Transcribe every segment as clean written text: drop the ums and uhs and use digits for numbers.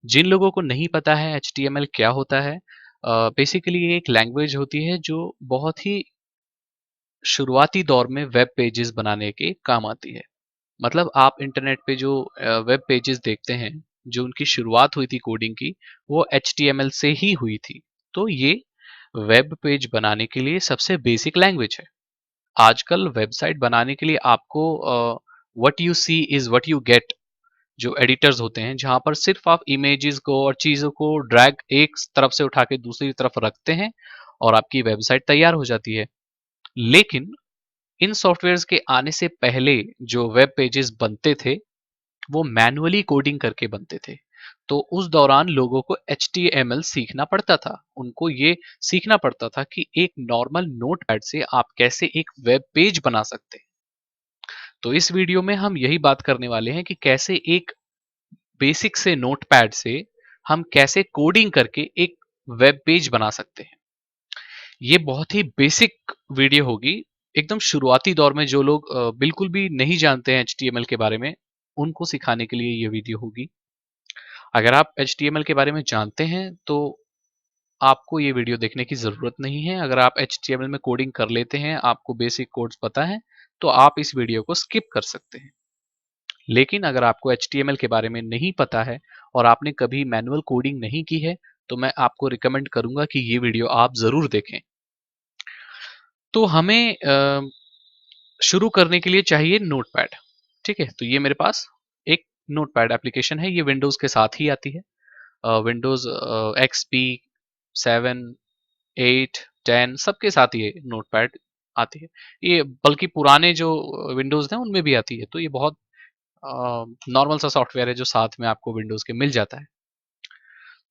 जिन लोगों को नहीं पता है HTML क्या होता है, बेसिकली ये एक लैंग्वेज होती है जो बहुत ही शुरुआती दौर में वेब पेजेस बनाने के काम आती है। मतलब आप इंटरनेट पे जो वेब पेजेस देखते हैं, जो उनकी शुरुआत हुई थी कोडिंग की, वो HTML से ही हुई थी। तो ये वेब पेज बनाने के लिए सबसे बेसिक लैंग्वेज है। आजकल वेबसाइट बनाने के लिए आपको what you see is what you get जो एडिटर्स होते हैं, जहां पर सिर्फ आप इमेजेस को और चीजों को ड्रैग एक तरफ से उठा के दूसरी तरफ रखते हैं और आपकी वेबसाइट तैयार हो जाती है। लेकिन इन सॉफ्टवेयर्स के आने से पहले जो वेब पेजेस बनते थे, वो मैनुअली कोडिंग करके बनते थे। तो उस दौरान लोगों को HTML सीखना पड़ता था। उनको ये सीखना पड़ता था कि एक नॉर्मल नोटपैड से आप कैसे एक वेब पेज बना सकते हैं। तो इस वीडियो में हम यही बात करने वाले हैं कि कैसे एक बेसिक से नोटपैड से हम कैसे कोडिंग करके एक वेब पेज बना सकते हैं। ये बहुत ही बेसिक वीडियो होगी। एकदम शुरुआती दौर में जो लोग बिल्कुल भी नहीं जानते हैं HTML के बारे में, उनको सिखाने के लिए ये वीडियो होगी। अगर आप HTML के बारे में जानते हैं तो आपको ये वीडियो देखने की ज़रूरत नहीं है। अगर आप HTML में कोडिंग कर लेते हैं, आपको बेसिक कोड्स पता है, तो आप इस वीडियो को स्किप कर सकते हैं। लेकिन अगर आपको HTML के बारे में नहीं पता है और आपने कभी मैनुअल कोडिंग नहीं की है, तो मैं आपको रिकमेंड करूंगा कि ये वीडियो आप ज़रूर देखें। तो हमें शुरू करने के लिए चाहिए नोटपैड। ठीक है, तो ये मेरे पास एक नोटपैड एप्लीकेशन है। ये विंडोज़ के साथ ही आती है। विंडोज़ XP 7, 8, 10 सबके साथ ये नोटपैड आती है। ये बल्कि पुराने जो विंडोज़ हैं उनमें भी आती है। तो ये बहुत नॉर्मल सा सॉफ्टवेयर है जो साथ में आपको विंडोज़ के मिल जाता है।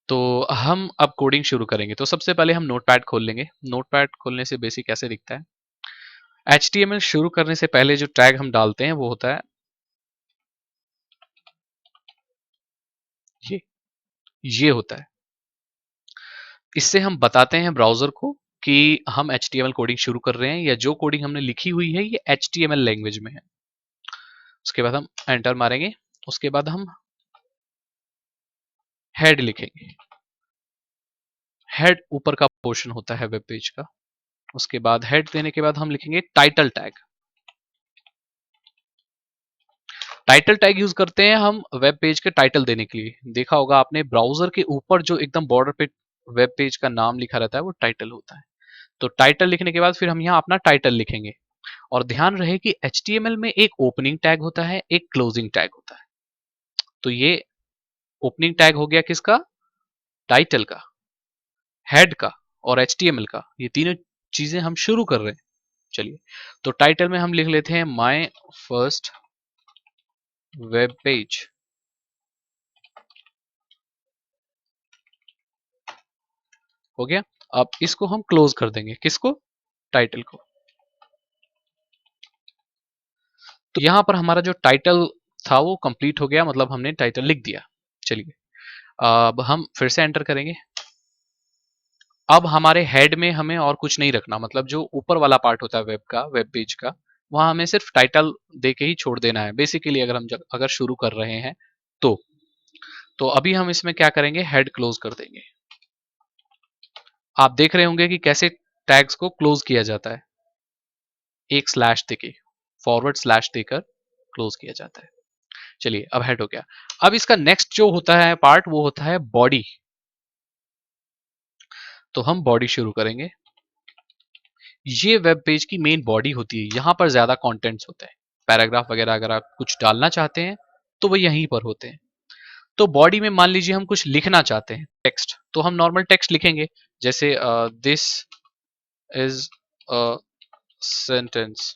तो हम अब कोडिंग शुरू करेंगे। तो सबसे पहले हम नोटपैड खोल लेंगे। नोटपैड खोलने से बेसिक कैसे दिखता है। HTML शुरू करने से पहले जो टैग हम डालते हैं वो होता है ये ये होता है। इससे हम बताते हैं ब्राउज़र को कि हम HTML कोडिंग शुरू कर रहे हैं, या जो कोडिंग हमने लिखी हुई है ये HTML लैंग्वेज में है। उसके बाद हम एंटर मारेंगे। उसके बाद हम हेड लिखेंगे। हेड ऊपर का पोर्शन होता है वेब पेज का। उसके बाद हेड देने के बाद हम लिखेंगे title tag. Title tag use करते हैं हम वेब पेज के टाइटल देने के लिए। देखा होगा आपने, ब्राउजर के ऊपर जो एकदम बॉर्डर पे वेब पेज का नाम लिखा रहता है वो टाइटल होता है। तो टाइटल लिखने के बाद फिर हम यहाँ अपना टाइटल लिखेंगे। और ध्यान रहे कि HTML में एक ओपनिंग टैग होता है, एक क्लोजिंग टैग होता है। तो ये ओपनिंग टैग हो गया किसका, टाइटल का, हेड का और HTML का। ये तीनों चीजें हम शुरू कर रहे हैं। चलिए, तो टाइटल में हम लिख लेते हैं माय फर्स्ट वेब पेज। हो गया। अब इसको हम क्लोज कर देंगे, किसको, टाइटल को। तो यहां पर हमारा जो टाइटल था वो कंप्लीट हो गया, मतलब हमने टाइटल लिख दिया। चलिए, अब हम फिर से एंटर करेंगे। अब हमारे हेड में हमें और कुछ नहीं रखना, मतलब जो ऊपर वाला पार्ट होता है वेब का, वेब पेज का, वहां हमें सिर्फ टाइटल दे के ही छोड़ देना है बेसिकली। अगर हम अगर शुरू कर रहे हैं तो अभी हम इसमें क्या करेंगे, हेड क्लोज कर देंगे। आप देख रहे होंगे कि कैसे टैग्स को क्लोज किया जाता है, एक स्लैश देके, फॉरवर्ड स्लैश देकर क्लोज किया जाता है। चलिए, अब हेड हो गया। अब इसका नेक्स्ट जो होता है पार्ट वो होता है बॉडी। तो हम बॉडी शुरू करेंगे। ये वेब पेज की मेन बॉडी होती है। यहां पर ज्यादा कंटेंट्स होते हैं, पैराग्राफ वगैरह अगर आप कुछ डालना चाहते हैं तो वो यहीं पर होते हैं। तो बॉडी में मान लीजिए हम कुछ लिखना चाहते हैं, टेक्स्ट, तो हम नॉर्मल टेक्स्ट लिखेंगे, जैसे दिस इज अ सेंटेंस।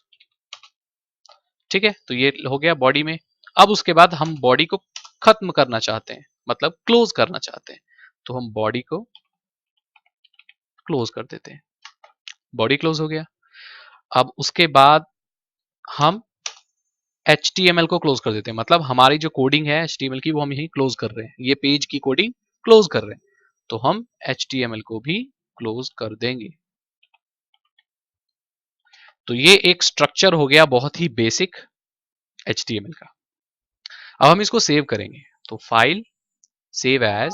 ठीक है, तो ये हो गया बॉडी में। अब उसके बाद हम बॉडी को खत्म करना चाहते हैं, मतलब क्लोज करना चाहते हैं, तो हम बॉडी को क्लोज कर देते हैं। बॉडी क्लोज हो गया। अब उसके बाद हम HTML को क्लोज कर देते हैं, मतलब हमारी जो कोडिंग है HTML की वो हम यही क्लोज कर रहे हैं, ये पेज की कोडिंग क्लोज कर रहे हैं। तो हम HTML को भी क्लोज कर देंगे। तो ये एक स्ट्रक्चर हो गया बहुत ही बेसिक HTML का। अब हम इसको सेव करेंगे। तो फाइल, सेव एज,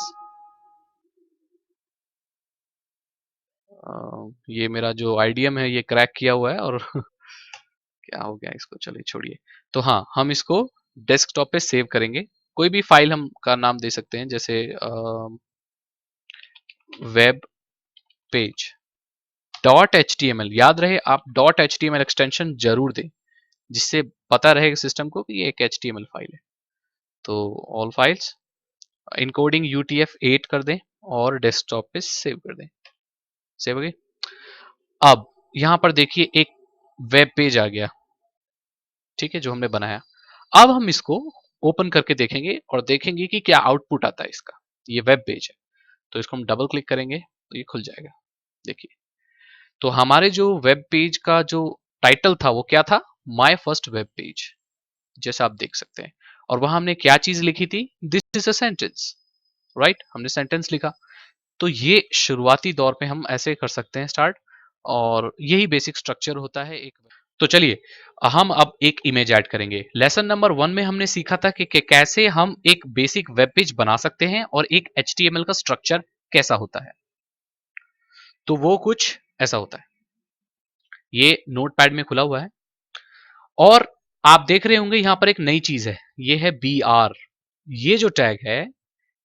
ये मेरा जो आईडीएम है ये क्रैक किया हुआ है और क्या हो गया इसको, चलिए छोड़िए। तो हाँ, हम इसको डेस्कटॉप पे सेव करेंगे। कोई भी फाइल हम का नाम दे सकते हैं, जैसे web page dot H T M L. याद रहे आप dot H T M L extension जरूर दें, जिससे पता रहेगा सिस्टम को कि ये एक H T M L file है। तो ऑल फाइल्स इनकोडिंग UTF-8 कर दें और डेस्कटॉप पे सेव कर दें। सेव हो गई। अब यहां पर देखिए एक वेब पेज आ गया, ठीक है, जो हमने बनाया। अब हम इसको ओपन करके देखेंगे और देखेंगे कि क्या आउटपुट आता है इसका। ये वेब पेज है, तो इसको हम डबल क्लिक करेंगे तो ये खुल जाएगा। देखिए, तो हमारे जो वेब पेज का जो टाइटल था वो क्या था, माय फर्स्ट वेब पेज, जैसा आप देख सकते हैं। और वहां हमने क्या चीज लिखी थी, this is a sentence, right, हमने सेंटेंस लिखा। तो ये शुरुआती दौर पे हम ऐसे कर सकते हैं स्टार्ट, और यही बेसिक स्ट्रक्चर होता है एक। तो चलिए, हम अब एक इमेज ऐड करेंगे। लेसन नंबर 1 में हमने सीखा था कि कैसे हम एक बेसिक वेब पेज बना सकते हैं और एक HTML का स्ट्रक्चर कैसा होता है। तो वो कुछ ऐसा होता है। ये नोटपैड में खुला हुआ है और आप देख रहे होंगे यहां पर एक नई चीज है, ये है BR। ये जो टैग है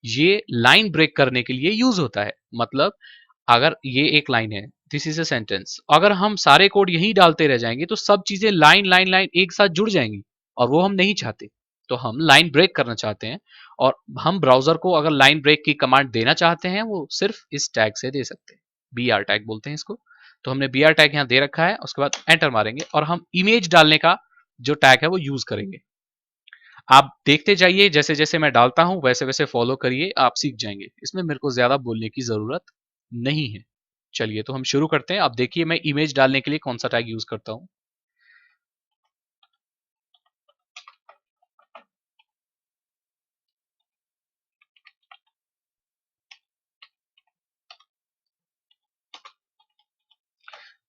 ये लाइन ब्रेक करने के लिए यूज होता है। मतलब अगर ये एक लाइन है, दिस इज अ सेंटेंस, अगर हम सारे कोड यही डालते रह जाएंगे तो सब चीजें लाइन लाइन लाइन एक साथ जुड़ जाएंगी, और वो हम नहीं चाहते। तो हम लाइन ब्रेक करना चाहते हैं, और हम ब्राउजर को अगर लाइन ब्रेक की कमांड देना चाहते हैं वो सिर्फ इस टैग से दे सकते हैं। BR टैग बोलते हैं इसको। तो हमने BR टैग यहां दे रखा है, उसके बाद एंटर मारेंगे और हम इमेज डालने का जो टैग है वो यूज करेंगे। आप देखते जाइए, जैसे जैसे मैं डालता हूं वैसे वैसे फॉलो करिए, आप सीख जाएंगे। इसमें मेरे को ज्यादा बोलने की जरूरत नहीं है। चलिए, तो हम शुरू करते हैं। आप देखिए मैं इमेज डालने के लिए कौन सा टैग यूज करता हूं।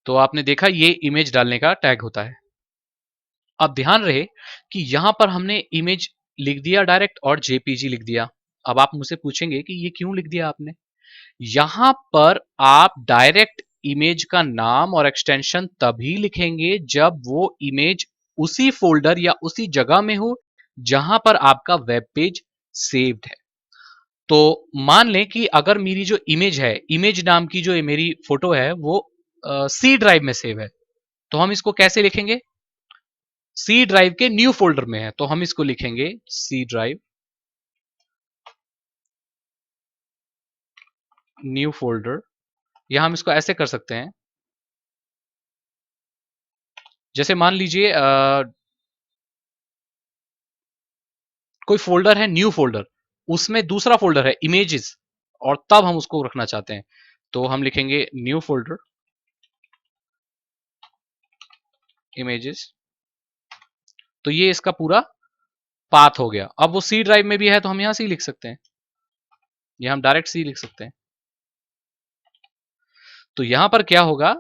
तो आपने देखा ये इमेज डालने का टैग होता है। अब ध्यान रहे कि यहां पर हमने इमेज लिख दिया डायरेक्ट और JPG लिख दिया। अब आप मुझसे पूछेंगे कि ये क्यों लिख दिया आपने। यहां पर आप डायरेक्ट इमेज का नाम और एक्सटेंशन तभी लिखेंगे जब वो इमेज उसी फोल्डर या उसी जगह में हो जहां पर आपका वेब पेज सेव्ड है। तो मान लें कि अगर मेरी जो इमेज है, इमेज नाम की जो मेरी फोटो है वो C ड्राइव में सेव है, तो हम इसको कैसे लिखेंगे, C ड्राइव के न्यू फोल्डर में है, तो हम इसको लिखेंगे C ड्राइव न्यू फोल्डर। या हम इसको ऐसे कर सकते हैं, जैसे मान लीजिए कोई फोल्डर है न्यू फोल्डर, उसमें दूसरा फोल्डर है इमेजेस, और तब हम उसको रखना चाहते हैं, तो हम लिखेंगे न्यू फोल्डर इमेजेस। तो ये इसका पूरा पाथ हो गया। अब वो C ड्राइव में भी है तो हम यहां से ही लिख सकते हैं, या हम डायरेक्ट C लिख सकते हैं। तो यहां पर क्या होगा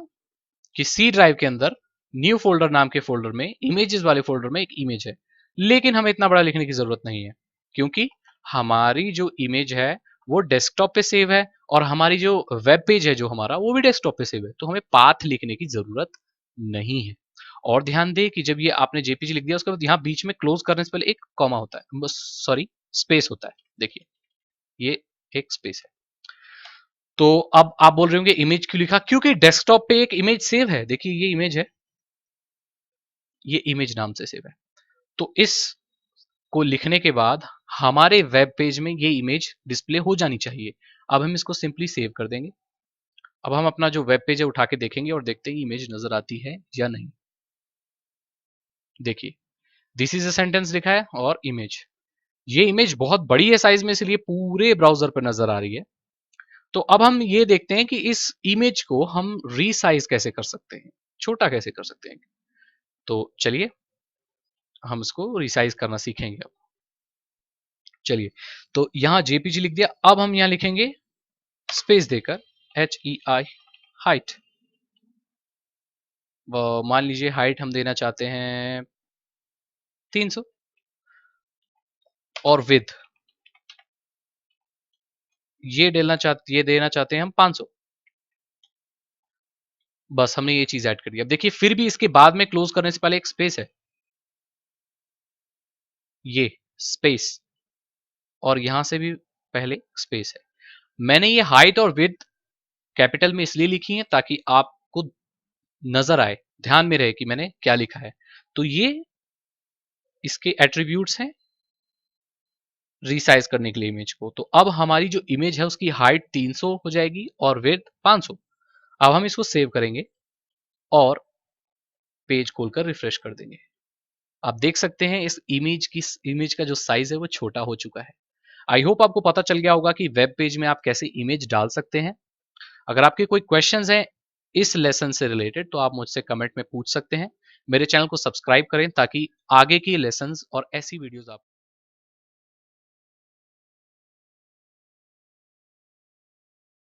कि C ड्राइव के अंदर न्यू फोल्डर नाम के फोल्डर में, इमेजेस वाले फोल्डर में एक इमेज है, लेकिन हमें इतना बड़ा लिखने की जरूरत नहीं है, क्योंकि हमारी जो इमेज है वो डेस्कटॉप पे सेव है, और हमारी जो वेब पेज है जो हमारा वो भी डेस्कटॉप पे सेव है, तो हमें पाथ लिखने की जरूरत नहीं है। और ध्यान दें कि जब ये आपने JPG लिख दिया उसके बाद यहाँ बीच में क्लोज करने से पहले एक कॉमा होता है, सॉरी स्पेस होता है, देखिए ये एक स्पेस है। तो अब आप बोल रहे होंगे इमेज क्यों लिखा, क्योंकि डेस्कटॉप पे एक इमेज सेव है। देखिए ये इमेज है, ये इमेज नाम से सेव है, तो इस को लिखने के बाद हमारे वेब पेज में ये इमेज डिस्प्ले हो जानी चाहिए। अब हम इसको सिंपली सेव कर देंगे। अब हम अपना जो वेब पेज है उठा के देखेंगे और देखते हैं इमेज नजर आती है या नहीं। देखिए दिस इज अ सेंटेंस लिखा है और इमेज, ये इमेज बहुत बड़ी है साइज में, इसलिए पूरे ब्राउजर पर नजर आ रही है। तो अब हम ये देखते हैं कि इस इमेज को हम रीसाइज कैसे कर सकते हैं, छोटा कैसे कर सकते हैं। तो चलिए हम इसको रिसाइज करना सीखेंगे अब। चलिए, तो यहां JPG लिख दिया, अब हम यहां लिखेंगे स्पेस देकर HEI हाइट। मान लीजिए हाइट हम देना चाहते हैं 300, और विथ ये देना चाहते हैं हम 500। बस हमने ये चीज ऐड कर दी। अब देखिए फिर भी इसके बाद में क्लोज करने से पहले एक स्पेस है, ये स्पेस, और यहां से भी पहले स्पेस है। मैंने ये हाइट और विड्थ कैपिटल में इसलिए लिखी है ताकि आपको नजर आए, ध्यान में रहे कि मैंने क्या लिखा है। तो ये इसके एट्रीब्यूट्स हैं रीसाइज करने के लिए इमेज को। तो अब हमारी जो इमेज है उसकी हाइट 300 हो जाएगी और विड्थ 500। अब हम इसको सेव करेंगे और पेज खोलकर रिफ्रेश कर देंगे। आप देख सकते हैं इस इमेज का जो साइज है वो छोटा हो चुका है। आई होप आपको पता चल गया होगा कि वेब पेज में आप कैसे इमेज डाल सकते हैं। अगर आपके कोई क्वेश्चंस हैं इस लेसन से रिलेटेड तो आप मुझसे कमेंट में पूछ सकते हैं। मेरे चैनल को सब्सक्राइब करें ताकि आगे की लेसन्स और ऐसी वीडियोस आप